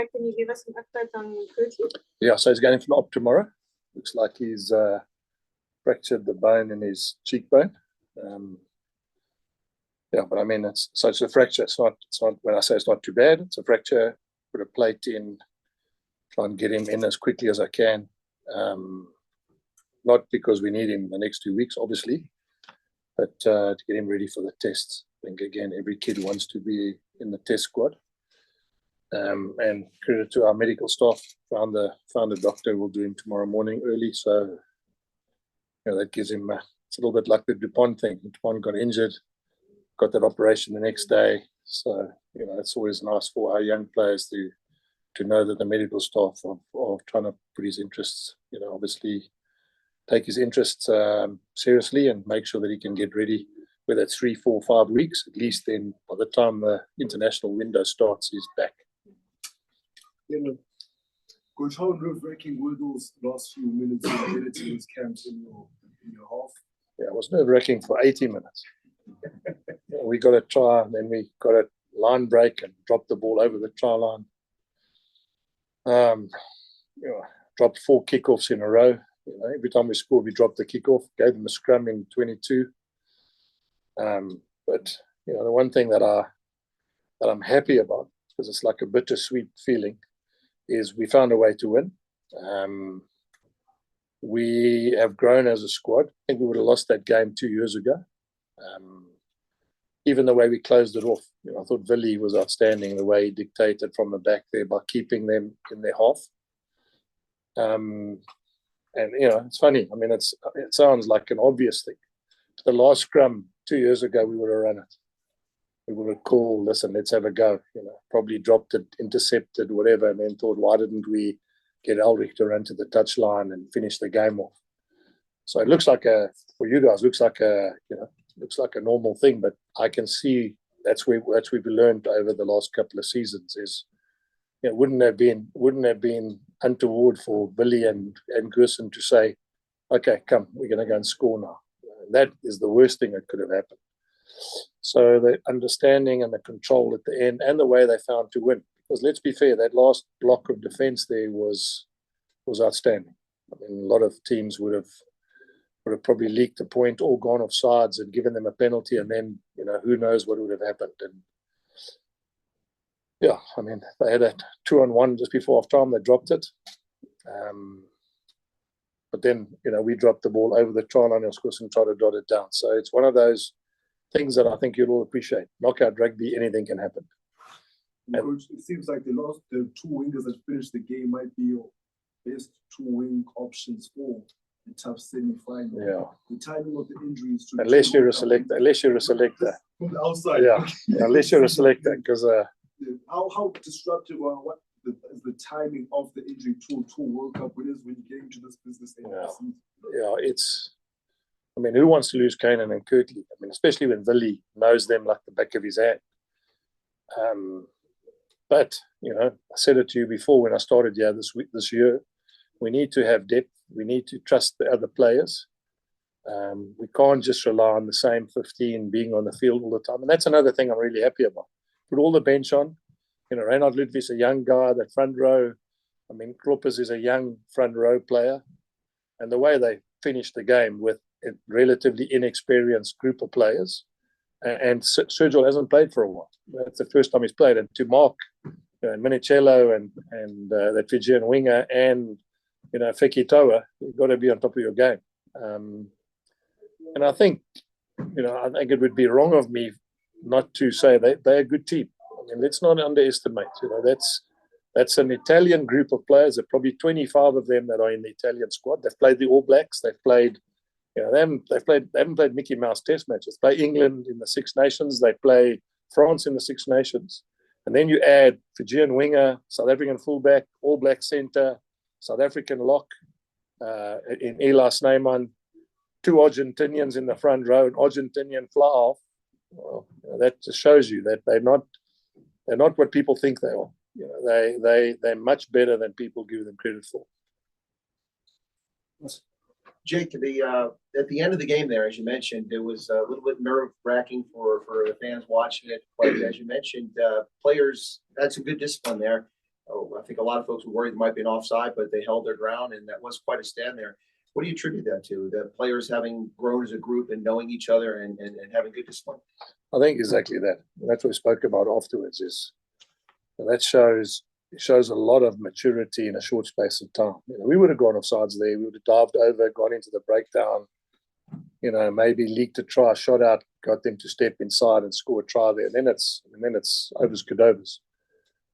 Can you give us an update on Curtis? Yeah, so he's going for an op tomorrow. Looks like he's fractured the bone in his cheekbone. Yeah, but I mean, it's a fracture. It's not. When I say it's not too bad, it's a fracture. Put a plate in, try and get him in as quickly as I can. Not because we need him the next 2 weeks, obviously, but to get him ready for the tests. I think again, every kid wants to be in the test squad. And credit to our medical staff, found a doctor. We'll do him tomorrow morning early. So that gives him it's a little bit like the Dupont thing. Dupont got injured, got that operation the next day. So it's always nice for our young players to know that the medical staff are trying to put his interests, obviously take his interests seriously and make sure that he can get ready. Whether it's 3, 4, 5 weeks, at least then by the time the international window starts, he's back. Coach, how nerve-wracking were those last few minutes in Benetton's camps in your half? Yeah, it was nerve-wracking for 80 minutes. We got a try, and then we got a line break and dropped the ball over the try line. Dropped 4 kickoffs in a row. Every time we scored, we dropped the kickoff, gave them a scrum in 22. But the one thing that I'm happy about, because it's like a bittersweet feeling, is we found a way to win. We have grown as a squad. I think we would have lost that game 2 years ago. Even the way we closed it off, I thought Willie was outstanding, the way he dictated from the back there by keeping them in their half. And it's funny. I mean, it sounds like an obvious thing. The last scrum 2 years ago, we would have run it. We would have called, listen, let's have a go. Probably dropped it, intercepted, whatever, and then thought, why didn't we get Ulrich to run to the touchline and finish the game off? So it looks like for you guys, looks like a normal thing, but I can see that's we've learned over the last couple of seasons is it wouldn't have been untoward for Billy and Gerson to say, okay, come, we're going to go and score now. That is the worst thing that could have happened. So the understanding and the control at the end and the way they found to win, because let's be fair, that last block of defense there was outstanding. I mean, a lot of teams would have probably leaked a point or gone off sides and given them a penalty, and then who knows what would have happened. And yeah, I mean, they had a 2-on-1 just before half time. They dropped it, but then we dropped the ball over the try line, of course, and tried to dot it down. So it's one of those things that I think you'll all appreciate. Knockout rugby, anything can happen. Coach, it seems like the 2 wingers that finished the game might be your best 2 wing options for the tough semi-final. Yeah. The timing of the injuries. Unless you're a selector. From the outside. Yeah. Unless you're a selector, because how disruptive or what is the timing of the injury to World Cup winners when you get into this business? Yeah, it's. I mean, who wants to lose Kanan and Kirtley? I mean, especially when Willie knows them like the back of his hand. But I said it to you before when I started here this year. We need to have depth. We need to trust the other players. We can't just rely on the same 15 being on the field all the time. And that's another thing I'm really happy about. Put all the bench on. Reinhard Ludwig's a young guy, that front row. I mean, Kloppers is a young front row player. And the way they finished the game with a relatively inexperienced group of players. And Sergio hasn't played for a while. That's the first time he's played. And to mark Minicello and that Fijian winger and Feki Toa, you've got to be on top of your game. And I think it would be wrong of me not to say they're a good team. I mean, let's not underestimate. That's an Italian group of players. There are probably 25 of them that are in the Italian squad. They've played the All Blacks. They've played. They haven't played Mickey Mouse Test matches. They play England in the Six Nations. They play France in the Six Nations. And then you add Fijian winger, South African fullback, All Black centre, South African lock in Elas Neyman, 2 Argentinians in the front row, an Argentinian fly half. Well, that just shows you that they're not what people think they are. They're much better than people give them credit for. Jake, at the end of the game there, as you mentioned, it was a little bit nerve-wracking for the fans watching it. But as you mentioned, players had some good discipline there. I think a lot of folks were worried there might be an offside, but they held their ground, and that was quite a stand there. What do you attribute that to? The players having grown as a group and knowing each other and having good discipline? I think exactly that. That's what we spoke about afterwards. Is that shows a lot of maturity in a short space of time. We would have gone offsides there. We would have dived over, gone into the breakdown. Maybe leaked a try, shot out, got them to step inside and score a try there. And then it's overs cadovers.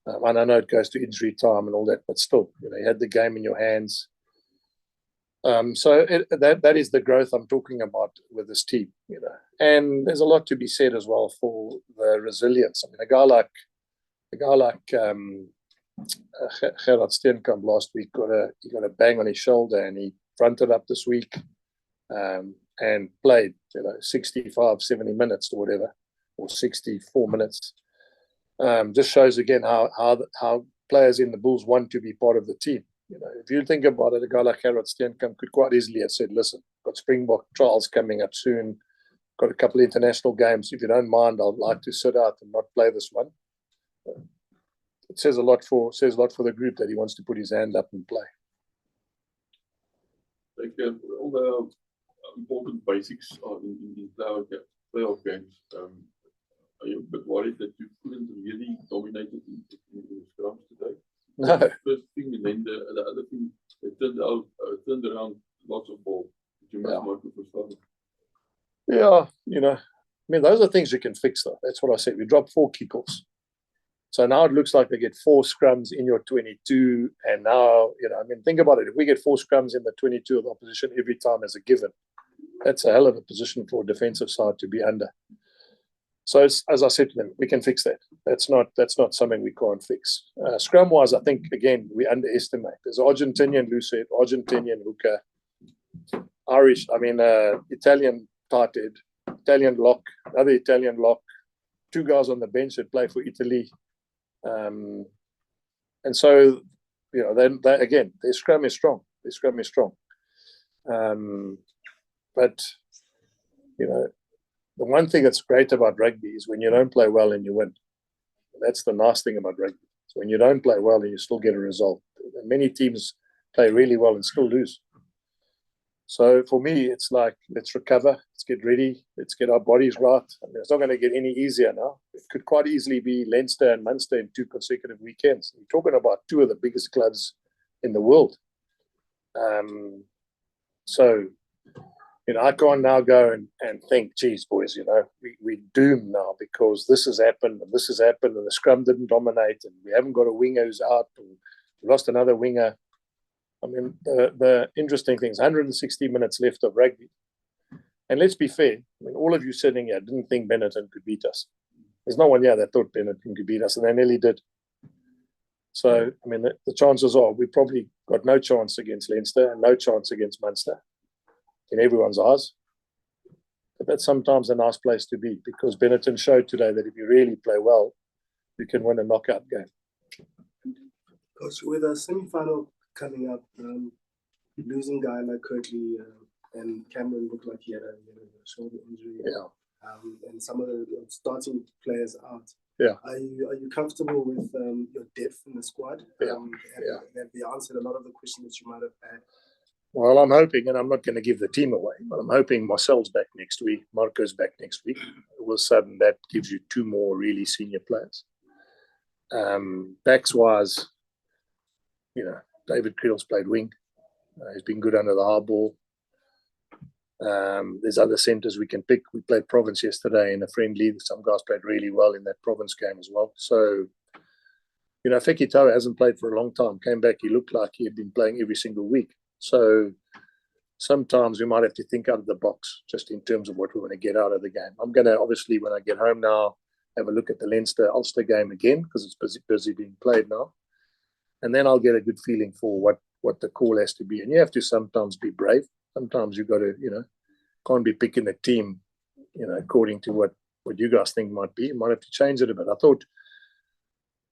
And I know it goes to injury time and all that, but still, you had the game in your hands. So that is the growth I'm talking about with this team, And there's a lot to be said as well for the resilience. I mean, a guy like Gerard Steenkamp last week he got a bang on his shoulder, and he fronted up this week and played 65, 70 minutes or whatever, or 64 minutes. Just shows again how players in the Bulls want to be part of the team. If you think about it, a guy like Gerard Steenkamp could quite easily have said, listen, got Springbok trials coming up soon, got a couple of international games. If you don't mind, I'd like to sit out and not play this one. It says a lot for the group that he wants to put his hand up and play. Like all the important basics are in playoff games. Are you a bit worried that you couldn't really dominate it in the scrums today? No. First thing, and then the other thing, it turned around lots of ball. You must mark it for starting. Yeah, those are things you can fix, though. That's what I said. We dropped 4 kickoffs. So now it looks like they get 4 scrums in your 22. And now, think about it. If we get 4 scrums in the 22 of the opposition every time as a given, that's a hell of a position for a defensive side to be under. So as I said to them, we can fix that. That's not something we can't fix. Scrum-wise, I think, again, we underestimate. There's Argentinian Lucet, Argentinian hooker, Irish, Italian tight end, Italian lock, another Italian lock, 2 guys on the bench that play for Italy. And so, then again, their scrum is strong. But, the one thing that's great about rugby is when you don't play well and you win. That's the nice thing about rugby. So when you don't play well and you still get a result. And many teams play really well and still lose. So for me, it's like, let's recover, let's get ready, let's get our bodies right. It's not going to get any easier now. It could quite easily be Leinster and Munster in 2 consecutive weekends. We're talking about 2 of the biggest clubs in the world. So, I can't now go and think, geez, boys, we're doomed now because this has happened and the scrum didn't dominate and we haven't got a winger who's out and we lost another winger. The interesting thing is 160 minutes left of rugby. And let's be fair, all of you sitting here didn't think Benetton could beat us. There's no one here that thought Benetton could beat us, and they nearly did. So, the chances are we probably got no chance against Leinster and no chance against Munster in everyone's eyes. But that's sometimes a nice place to be because Benetton showed today that if you really play well, you can win a knockout game. Coach, with a semi-final coming up, losing a guy like Kirkley and Cameron looked like he had a shoulder injury. Yeah. And some of the starting players out. Yeah. Are you comfortable with your depth in the squad? Yeah. Have they answered a lot of the questions that you might have had? Well, I'm hoping, and I'm not going to give the team away, but I'm hoping Marcel's back next week, Marco's back next week. All of a sudden, that gives you 2 more really senior players. Backs-wise, David Creel's played wing. He's been good under the hard ball. There's other centres we can pick. We played Province yesterday in a friendly. Some guys played really well in that Province game as well. So, Feki Toa hasn't played for a long time. Came back, he looked like he had been playing every single week. So sometimes we might have to think out of the box just in terms of what we want to get out of the game. I'm going to, obviously, when I get home now, have a look at the Leinster-Ulster game again because it's busy being played now. And then I'll get a good feeling for what the call has to be. And you have to sometimes be brave. Sometimes you've got to, can't be picking a team, according to what you guys think might be. You might have to change it a bit. I thought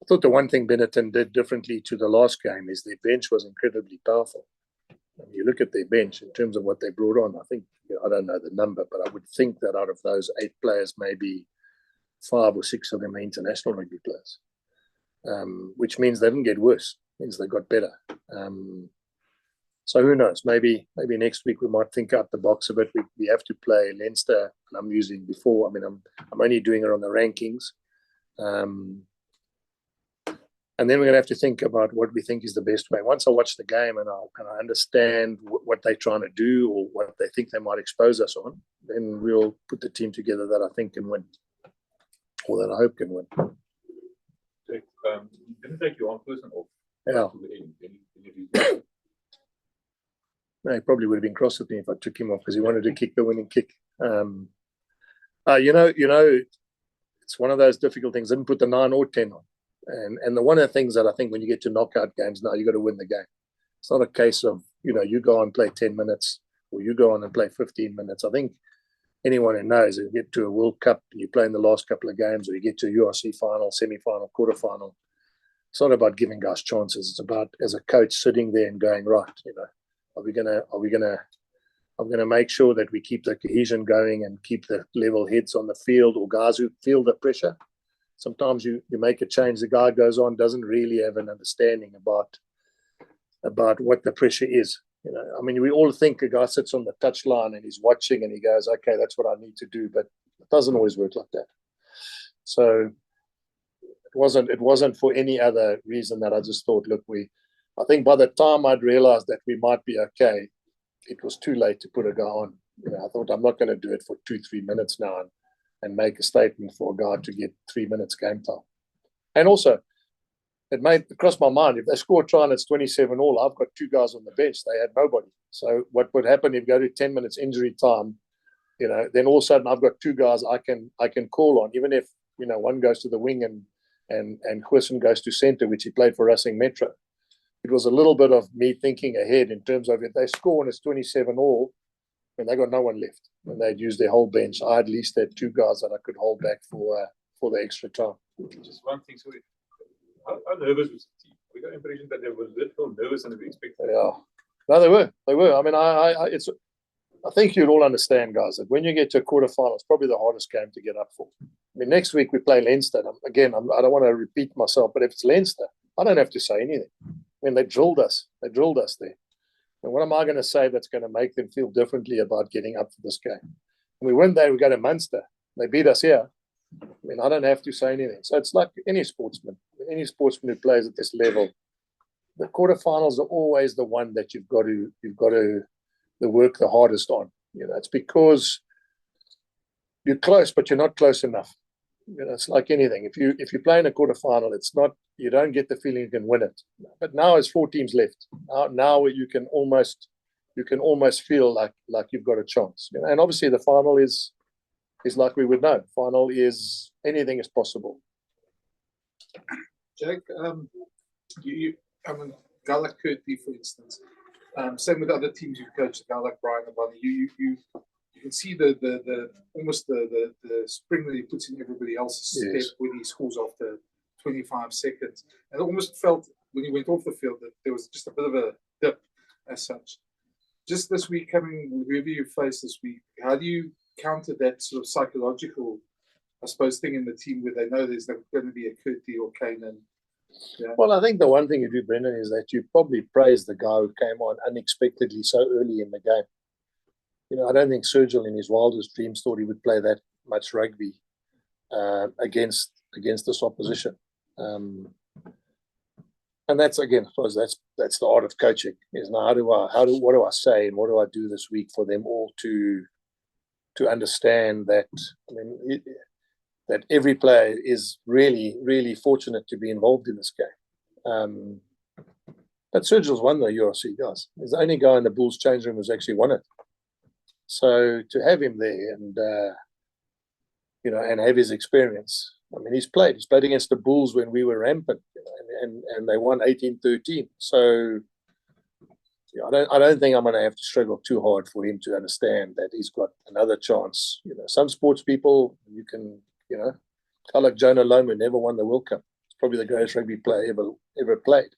the one thing Benetton did differently to the last game is their bench was incredibly powerful. When you look at their bench in terms of what they brought on, I think, I don't know the number, but I would think that out of those 8 players, maybe 5 or 6 of them are international rugby players. which means they didn't get worse, means they got better. So who knows? Maybe next week we might think out the box a bit. We have to play Leinster, and I'm using before. I mean, I'm only doing it on the rankings, and then we're going to have to think about what we think is the best way. Once I watch the game and I understand what they're trying to do or what they think they might expose us on, then we'll put the team together that I think can win, or that I hope can win. Jack, you didn't take your own person off. Yeah. To the end. Any No, he probably would have been cross with me if I took him off because he wanted to kick the winning kick. You know, it's one of those difficult things. I didn't put the 9 or 10 on. And one of the things that I think when you get to knockout games now, you got to win the game. It's not a case of, you go and play 10 minutes or you go on and play 15 minutes. I think anyone who knows, if you get to a World Cup and you play in the last couple of games, or you get to a URC final, semi-final, quarterfinal, it's not about giving guys chances. It's about, as a coach, sitting there and going, right, I'm going to make sure that we keep the cohesion going and keep the level heads on the field, or guys who feel the pressure. Sometimes you make a change, the guy goes on, doesn't really have an understanding about what the pressure is. I mean, we all think a guy sits on the touchline and he's watching and he goes, okay, that's what I need to do, but it doesn't always work like that. So it wasn't for any other reason that I just thought, look, I think by the time I'd realized that we might be okay, it was too late to put a guy on. I thought, I'm not going to do it for 2-3 minutes now and make a statement for a guy to get 3 minutes game time. And also, it crossed my mind, if they score a try and it's 27 all, I've got 2 guys on the bench. They had nobody. So what would happen if you go to 10 minutes injury time, then all of a sudden I've got 2 guys I can call on, even if, one goes to the wing and Huissen goes to centre, which he played for Racing Metro. It was a little bit of me thinking ahead in terms of, if they score and it's 27 all, and they got no one left, and they'd use their whole bench, I at least had 2 guys that I could hold back for the extra time. Just one thing, so how nervous was the team? We got the impression that they were a little nervous than we expected. Yeah, no, they were. I mean, I think you'd all understand, guys, that when you get to a quarterfinal, it's probably the hardest game to get up for. I mean, next week we play Leinster. Again, I don't want to repeat myself, but if it's Leinster, I don't have to say anything. I mean, they drilled us. They drilled us there. And what am I going to say that's going to make them feel differently about getting up for this game? When we win there, we go to Munster. They beat us here. I mean, I don't have to say anything. So it's like any sportsman who plays at this level. The quarterfinals are always the one that you've got to work the hardest on. It's because you're close, but you're not close enough. It's like anything. If you play in a quarterfinal, it's not, you don't get the feeling you can win it. But now there's 4 teams left. Now you can almost feel like you've got a chance. And obviously the final is like we would know. Final is anything is possible. Jack, guy like Curtly, for instance, same with other teams you've coached, a guy like Brian and Bonnie, you can see the almost the spring that he puts in everybody else's step when he scores after 25 seconds. And it almost felt when he went off the field that there was just a bit of a dip as such. Just this week, whoever you face this week, how do you counter that sort of psychological, I suppose, thing in the team where they know there's going to be a Curtly or Kanan? Yeah. Well, I think the one thing you do, Brendan, is that you probably praise the guy who came on unexpectedly so early in the game. I don't think Sergio in his wildest dreams thought he would play that much rugby against this opposition. And that's, again, I suppose that's the art of coaching. Is now what do I say and what do I do this week for them all to understand that, that every player is really, really fortunate to be involved in this game. But Sergio's won the URC, guys. He's the only guy in the Bulls change room who's actually won it. So to have him there and and have his experience. I mean, he's played against the Bulls when we were rampant, and they won 18-13. So I don't think I'm going to have to struggle too hard for him to understand that he's got another chance. Some sports people, you can, guy like Jonah Lomu never won the World Cup. He's probably the greatest rugby player ever played.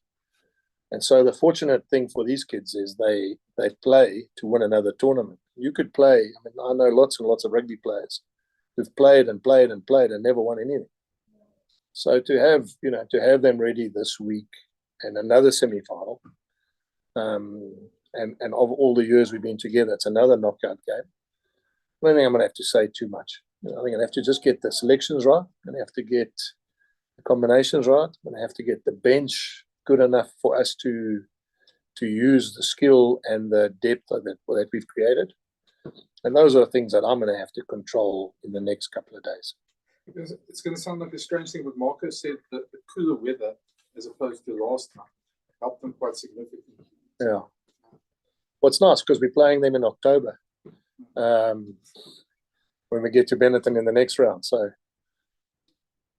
And so the fortunate thing for these kids is they play to win another tournament. You could play. I know lots and lots of rugby players who've played and played and played and never won anything. So to have them ready this week and another semi-final, and of all the years we've been together, it's another knockout game. I don't think I'm going to have to say too much. I think I'm going to have to just get the selections right. I'm going to have to get the combinations right. I'm going to have to get the bench good enough for us to use the skill and the depth of that we've created. And those are things that I'm going to have to control in the next couple of days. Because it's going to sound like a strange thing, but Marco said that the cooler weather, as opposed to last time, helped them quite significantly. Yeah. What's nice, because we're playing them in October when we get to Benetton in the next round. So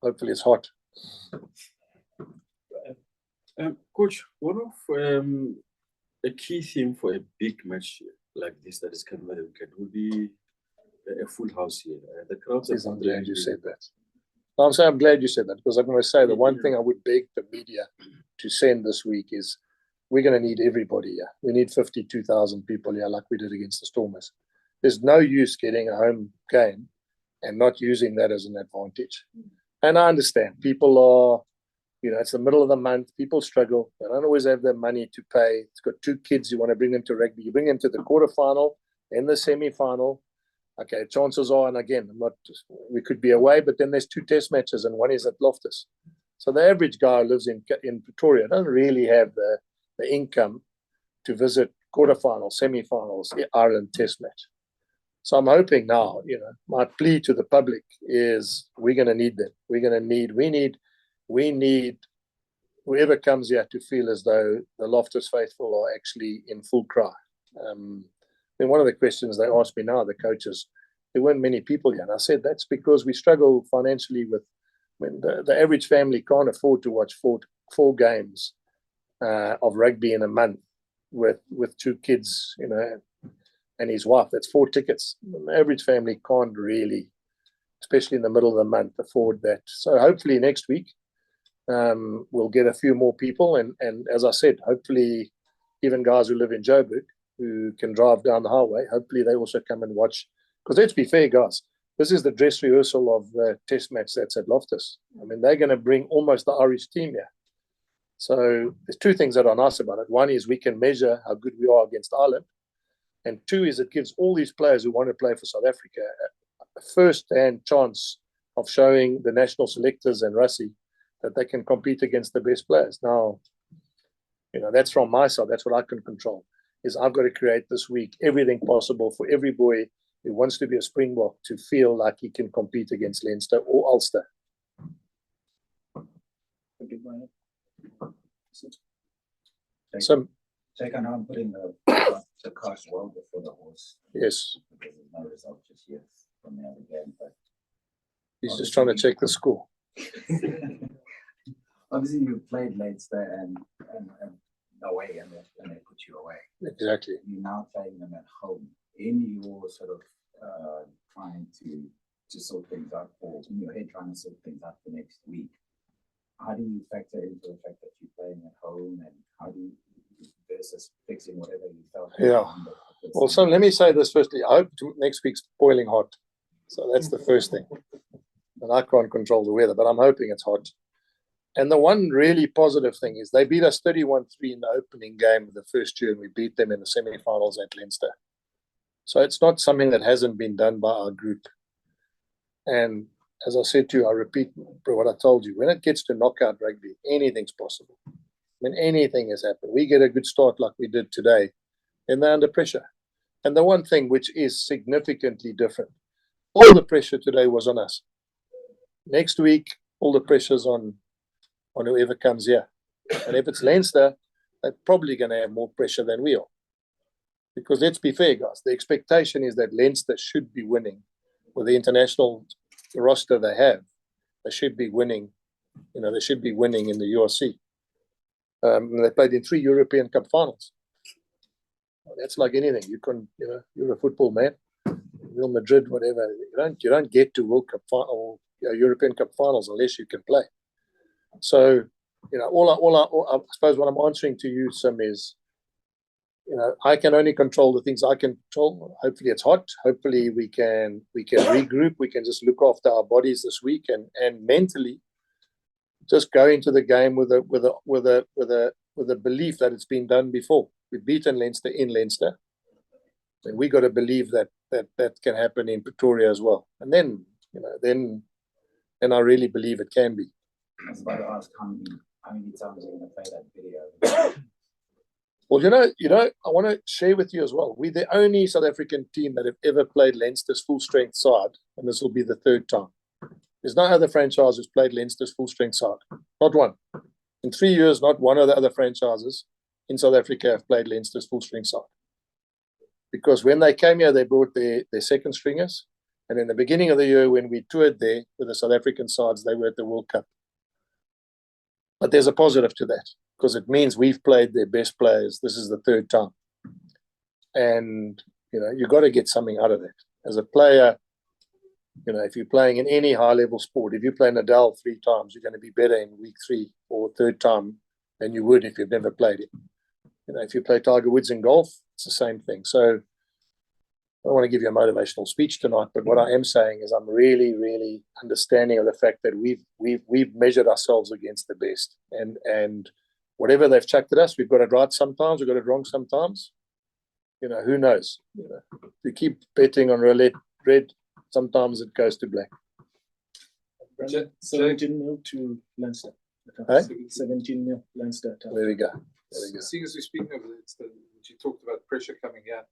hopefully it's hot. Coach, one of a key theme for a big match like this that is coming over the weekend will be a full house here. The crowds are I'm glad you said that. I'm glad you said that, because I'm going to say the one thing I would beg the media to send this week is we're going to need everybody here. We need 52,000 people here like we did against the Stormers. There's no use getting a home game and not using that as an advantage. And I understand people are, it's the middle of the month. People struggle. They don't always have the money to pay. It's got 2 kids. You want to bring them to rugby. You bring them to the quarterfinal, then the semi-final. Okay, chances are, and again, we could be away, but then there's 2 test matches and one is at Loftus. So the average guy who lives in Pretoria doesn't really have the income to visit quarterfinals, semi-finals, Ireland test match. So I'm hoping now, my plea to the public is we're going to need them. We need whoever comes here to feel as though the Loftus faithful are actually in full cry. One of the questions they asked me now, the coaches, there weren't many people here. And I said, that's because we struggle financially with when the average family can't afford to watch four games of rugby in a month with 2 kids, and his wife. That's 4 tickets. The average family can't really, especially in the middle of the month, afford that. So hopefully next week we'll get a few more people. And as I said, hopefully even guys who live in Joburg who can drive down the highway, hopefully they also come and watch. Because let's be fair, guys, this is the dress rehearsal of the test match that's at Loftus. They're going to bring almost the Irish team here. So there's 2 things that are nice about it. One is we can measure how good we are against Ireland. And 2 is it gives all these players who want to play for South Africa a first-hand chance of showing the national selectors and Rassie that they can compete against the best players. Now, that's from my side. That's what I can control, is I've got to create this week everything possible for every boy who wants to be a Springbok to feel like he can compete against Leinster or Ulster. So I can now put in the cart well before the horse. Yes. Because there's no result just yet from the other game, but he's just trying to check the score. Obviously you played Leinster and away and they put you away. Exactly. You're now playing them at home. In your sort of trying to sort things out, or in your head trying to sort things out for next week, how do you factor into the fact that you're playing at home, and how do you versus fixing whatever you felt? Yeah. Well, so let me say this firstly. I hope next week's boiling hot. So that's the first thing. And I can't control the weather, but I'm hoping it's hot. And the one really positive thing is they beat us 31-3 in the opening game of the first year, and we beat them in the semi-finals at Leinster. So it's not something that hasn't been done by our group. And as I said to you, I repeat what I told you. When it gets to knockout rugby, anything's possible. Anything has happened. We get a good start like we did today, and they're under pressure. And the one thing which is significantly different, all the pressure today was on us. Next week, all the pressure's on whoever comes here. And if it's Leinster, they're probably going to have more pressure than we are. Because let's be fair, guys, the expectation is that Leinster should be winning with the international roster they have. They should be winning. They should be winning in the URC. They played in 3 European Cup finals. That's like anything. You're a football man. Real Madrid, whatever. You don't get to World Cup or European Cup finals unless you can play. So, I suppose what I'm answering to you, Sim, is, I can only control the things I can control. Hopefully it's hot. Hopefully we can regroup. We can just look after our bodies this week and mentally just go into the game with a belief that it's been done before. We've beaten Leinster in Leinster, and we got to believe that can happen in Pretoria as well. And then, then I really believe it can be. I was about to ask how many times are you going to play that video? Well, I want to share with you as well. We're the only South African team that have ever played Leinster's full-strength side, and this will be the third time. There's no other franchise who's played Leinster's full-strength side. Not one. In 3 years, not one of the other franchises in South Africa have played Leinster's full-strength side. Because when they came here, they brought their second stringers. And in the beginning of the year, when we toured there with the South African sides, they were at the World Cup. But there's a positive to that, because it means we've played their best players. This is the third time. And, you've got to get something out of that. As a player, if you're playing in any high-level sport, if you play Nadal 3 times, you're going to be better in week 3 or third time than you would if you've never played it. If you play Tiger Woods in golf, it's the same thing. So I don't want to give you a motivational speech tonight, but what I am saying is I'm really, really understanding of the fact that we've measured ourselves against the best. And whatever they've chucked at us, we've got it right sometimes, we've got it wrong sometimes. Who knows? We keep betting on roulette red, sometimes it goes to black. 17-0 to Leinster. Hey? 17-0 Leinster. There we go. Seeing as we're speaking of it, you talked about pressure coming out.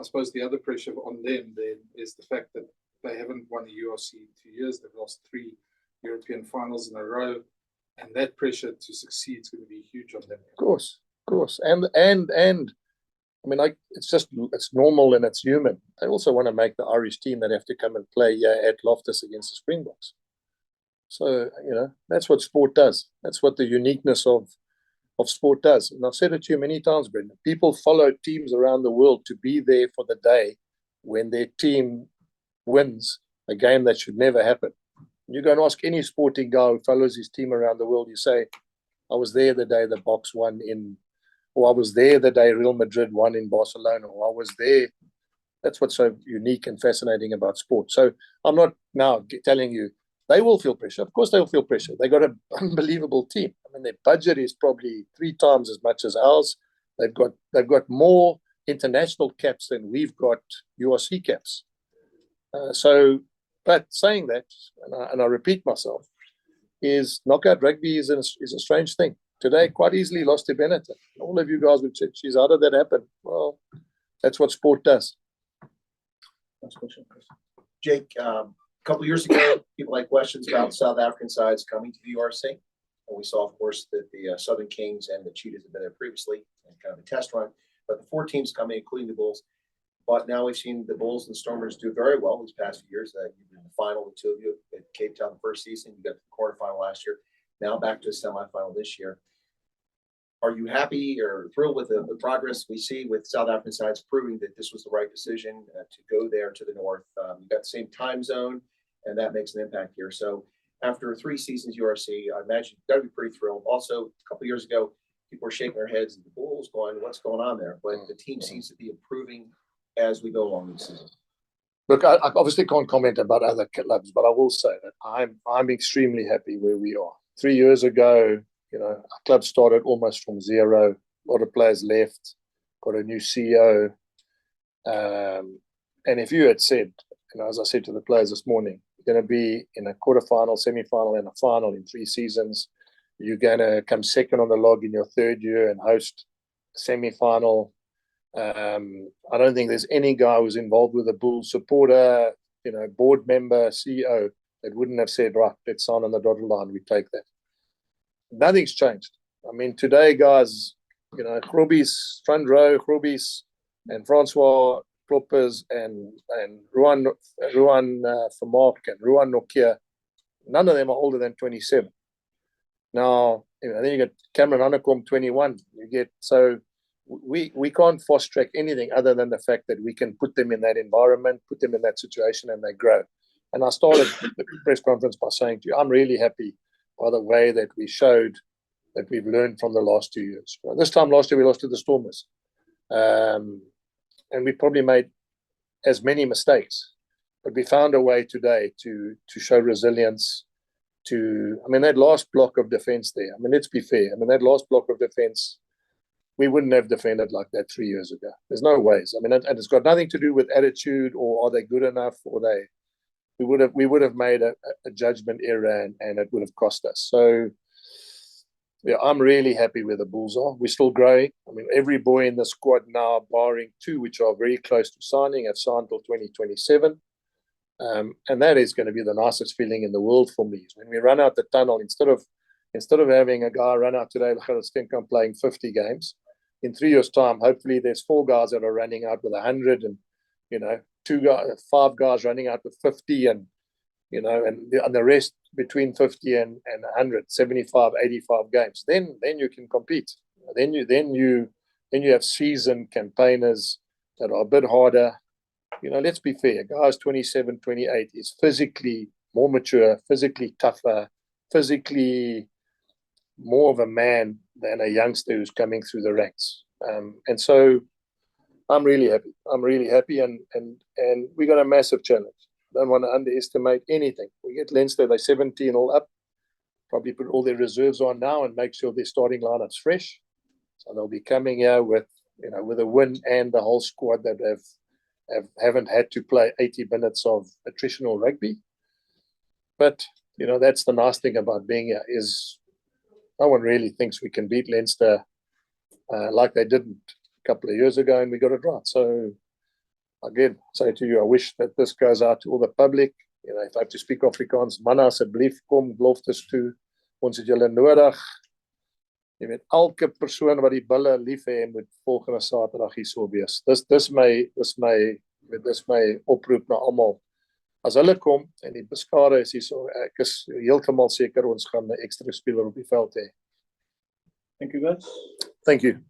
I suppose the other pressure on them then is the fact that they haven't won the URC in 2 years. They've lost 3 European finals in a row, and that pressure to succeed is going to be huge on them. Of course. And I mean, it's normal and it's human. They also want to make the Irish team that have to come and play here at Loftus against the Springboks. So, that's what sport does. That's what the uniqueness of sport does. And I've said it to you many times, Brendan. People follow teams around the world to be there for the day when their team wins a game that should never happen. You go and ask any sporting guy who follows his team around the world, you say, I was there the day the Boks won or I was there the day Real Madrid won in Barcelona, or I was there. That's what's so unique and fascinating about sport. So I'm not now telling you they will feel pressure. Of course they will feel pressure. They got an unbelievable team. I mean, their budget is probably 3 times as much as ours. They've got more international caps than we've got URC caps. But saying that, and I repeat myself, is knockout rugby is a strange thing. Today, quite easily lost to Benetton. All of you guys would say, geez, how did that happen? Well, that's what sport does. Last question, Chris. Jake, a couple years ago, people had questions about South African sides coming to the URC. And we saw, of course, that the Southern Kings and the Cheetahs had been there previously, and kind of a test run. But the 4 teams coming, including the Bulls. But now we've seen the Bulls and Stormers do very well these past few years. You've been in the final, the 2 of you at Cape Town the first season. You got the quarterfinal last year. Now back to the semifinal this year. Are you happy or thrilled with the progress we see with South African sides proving that this was the right decision to go there to the north? You've got the same time zone, and that makes an impact here. So after 3 seasons URC, I imagine you've got to be pretty thrilled. Also, a couple of years ago, people were shaking their heads at the Bulls going, what's going on there? But the team seems to be improving as we go along this season. Look, I obviously can't comment about other clubs, but I will say that I'm extremely happy where we are. 3 years ago, our club started almost from zero. A lot of players left, got a new CEO. And if you had said, as I said to the players this morning, you're going to be in a quarterfinal, semi-final, and a final in 3 seasons. You're going to come second on the log in your 3rd year and host a semi-final. I don't think there's any guy who's involved with a Bulls supporter, board member, CEO that wouldn't have said, right, let's sign on the dotted line. We take that. Nothing's changed. I mean, today, guys, Grobby's front row, Grobby's and Francois Kloppers and Ruan Vermaak and Ruan Nokia, none of them are older than 27. Now, then you get Cameron Honeycomb, 21. We can't fast track anything other than the fact that we can put them in that environment, put them in that situation, and they grow. And I started the press conference by saying to you, I'm really happy by the way that we showed that we've learned from the last 2 years. Well, this time last year, we lost to the Stormers. And we probably made as many mistakes. But we found a way today to show resilience, I mean, that last block of defense there, I mean, let's be fair. I mean, that last block of defense, we wouldn't have defended like that 3 years ago. There's no ways. I mean, and it's got nothing to do with attitude or are they good enough or we would have made a judgment error and it would have cost us. So, yeah, I'm really happy where the Bulls are. We're still growing. I mean, every boy in the squad now, barring 2, which are very close to signing, have signed till 2027. And that is going to be the nicest feeling in the world for me. When we run out the tunnel, instead of having a guy run out today, like playing 50 games, in 3 years' time, hopefully there's 4 guys that are running out with 100 and, 5 guys running out with 50 and, and the rest between 50 and 100, 75, 85 games. Then you can compete. Then you have seasoned campaigners that are a bit harder. Let's be fair. Guys 27, 28 is physically more mature, physically tougher, physically more of a man than a youngster who's coming through the ranks. And so I'm really happy. I'm really happy, and we got a massive challenge. Don't want to underestimate anything. We get Leinster, they're 17 all up. Probably put all their reserves on now and make sure their starting lineup's fresh. So they'll be coming here with a win and the whole squad that haven't had to play 80 minutes of attritional rugby. But that's the nice thing about being here is no one really thinks we can beat Leinster like they didn't a couple of years ago, and we got it right. So again, say to you, I wish that this goes out to all the public. If I have to speak Afrikaans, manne asseblief kom beloftes toe. Ons het julle nodig. Jy weet, elke persoon wat die bulle lief hê moet volgende Saterdag hier so wees. Dis my oproep na almal. As hulle kom en die beskare is hier so, ek is heeltemal seker ons gaan 'n ekstra speler op die veld hê. Thank you, guys. Thank you.